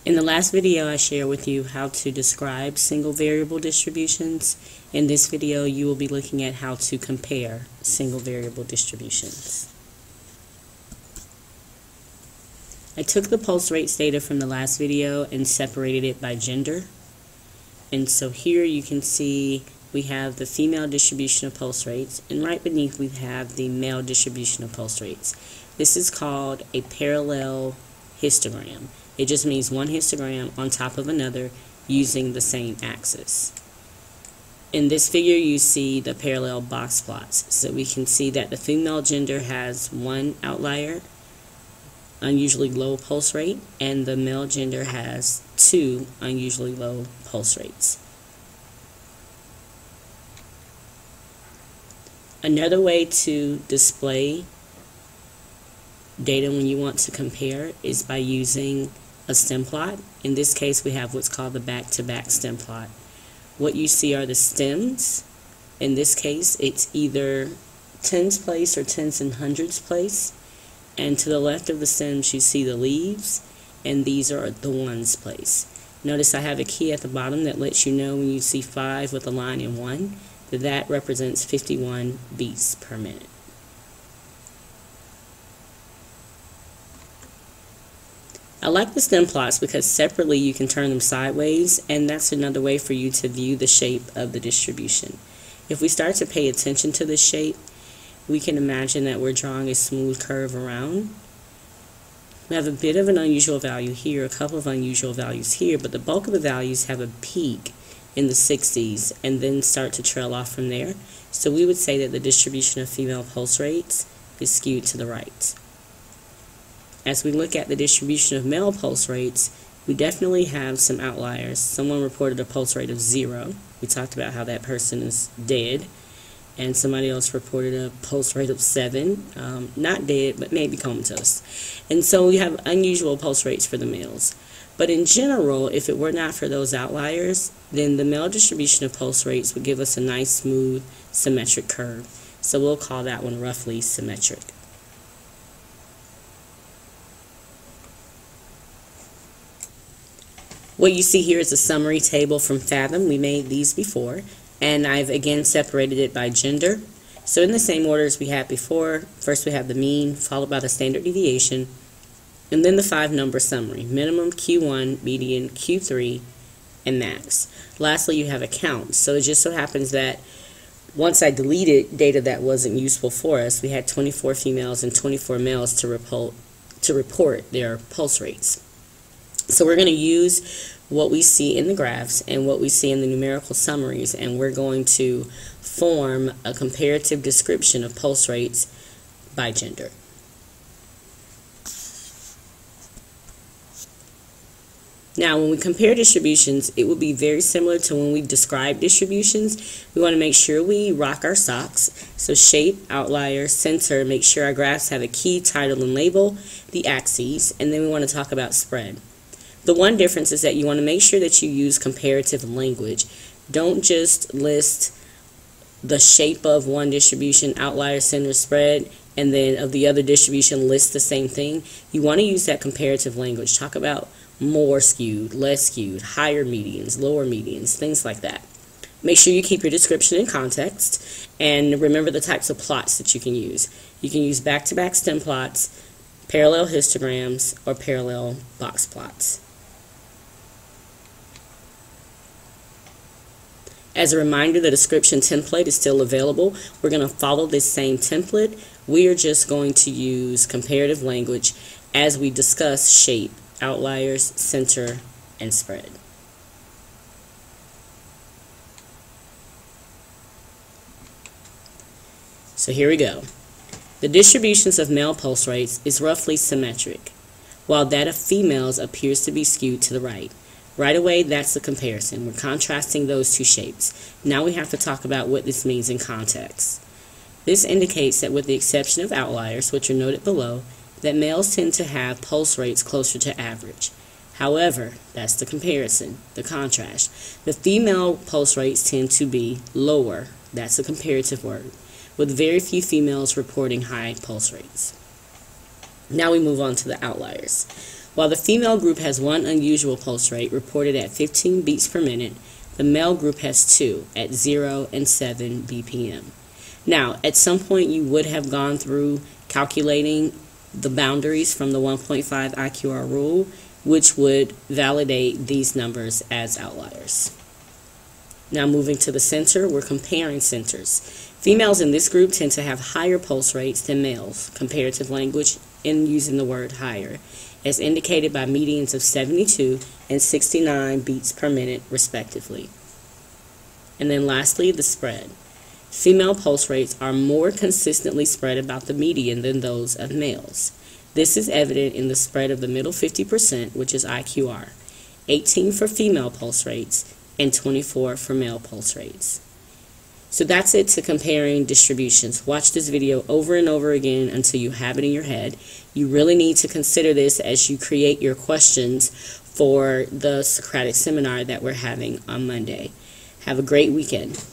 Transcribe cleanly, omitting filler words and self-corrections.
In the last video, I shared with you how to describe single variable distributions. In this video, you will be looking at how to compare single variable distributions. I took the pulse rates data from the last video and separated it by gender. And so here you can see we have the female distribution of pulse rates, and right beneath we have the male distribution of pulse rates. This is called a parallel histogram. It just means one histogram on top of another using the same axis. In this figure you see the parallel box plots. So we can see that the female gender has one outlier, unusually low pulse rate, and the male gender has two unusually low pulse rates. Another way to display data when you want to compare is by using a stem plot. In this case we have what's called the back-to-back stem plot. What you see are the stems. In this case it's either tens place or tens and hundreds place, and to the left of the stems you see the leaves, and these are the ones place. Notice I have a key at the bottom that lets you know when you see 5 with a line and 1 that represents 51 beats per minute. I like the stem plots because separately you can turn them sideways, and that's another way for you to view the shape of the distribution. If we start to pay attention to this shape, we can imagine that we're drawing a smooth curve around. We have a bit of an unusual value here, a couple of unusual values here, but the bulk of the values have a peak in the 60s and then start to trail off from there. So we would say that the distribution of female pulse rates is skewed to the right. As we look at the distribution of male pulse rates, we definitely have some outliers. Someone reported a pulse rate of 0. We talked about how that person is dead. And somebody else reported a pulse rate of 7. Not dead, but maybe comatose. And so we have unusual pulse rates for the males. But in general, if it were not for those outliers, then the male distribution of pulse rates would give us a nice, smooth, symmetric curve. So we'll call that one roughly symmetric. What you see here is a summary table from Fathom. We made these before, and I've again separated it by gender. So in the same order as we had before, first we have the mean, followed by the standard deviation, and then the 5-number summary: minimum, Q1, median, Q3, and max. Lastly, you have a count. So it just so happens that once I deleted data that wasn't useful for us, we had 24 females and 24 males to report their pulse rates. So we're going to use what we see in the graphs and what we see in the numerical summaries, and we're going to form a comparative description of pulse rates by gender. Now, when we compare distributions, it will be very similar to when we describe distributions. We want to make sure we rock our socks. So shape, outlier, center, make sure our graphs have a key, title, and label, the axes, and then we want to talk about spread. The one difference is that you want to make sure that you use comparative language. Don't just list the shape of one distribution, outlier, center, spread, and then of the other distribution list the same thing. You want to use that comparative language. Talk about more skewed, less skewed, higher medians, lower medians, things like that. Make sure you keep your description in context, and remember the types of plots that you can use. You can use back-to-back stem plots, parallel histograms, or parallel box plots. As a reminder, the description template is still available. We're going to follow this same template. We are just going to use comparative language as we discuss shape, outliers, center, and spread. So here we go. The distributions of male pulse rates is roughly symmetric, while that of females appears to be skewed to the right. Right away, that's the comparison. We're contrasting those two shapes. Now we have to talk about what this means in context. This indicates that with the exception of outliers, which are noted below, that males tend to have pulse rates closer to average. However, that's the comparison, the contrast. The female pulse rates tend to be lower. That's a comparative word, with very few females reporting high pulse rates. Now we move on to the outliers. While the female group has one unusual pulse rate reported at 15 beats per minute, the male group has two at 0 and 7 BPM. Now, at some point you would have gone through calculating the boundaries from the 1.5 IQR rule, which would validate these numbers as outliers. Now moving to the center, we're comparing centers. Females in this group tend to have higher pulse rates than males, comparative language in using the word higher, as indicated by medians of 72 and 69 beats per minute respectively. And then lastly, the spread. Female pulse rates are more consistently spread about the median than those of males. This is evident in the spread of the middle 50%, which is IQR, 18 for female pulse rates and 24 for male pulse rates. So that's it to comparing distributions. Watch this video over and over again until you have it in your head. You really need to consider this as you create your questions for the Socratic seminar that we're having on Monday. Have a great weekend.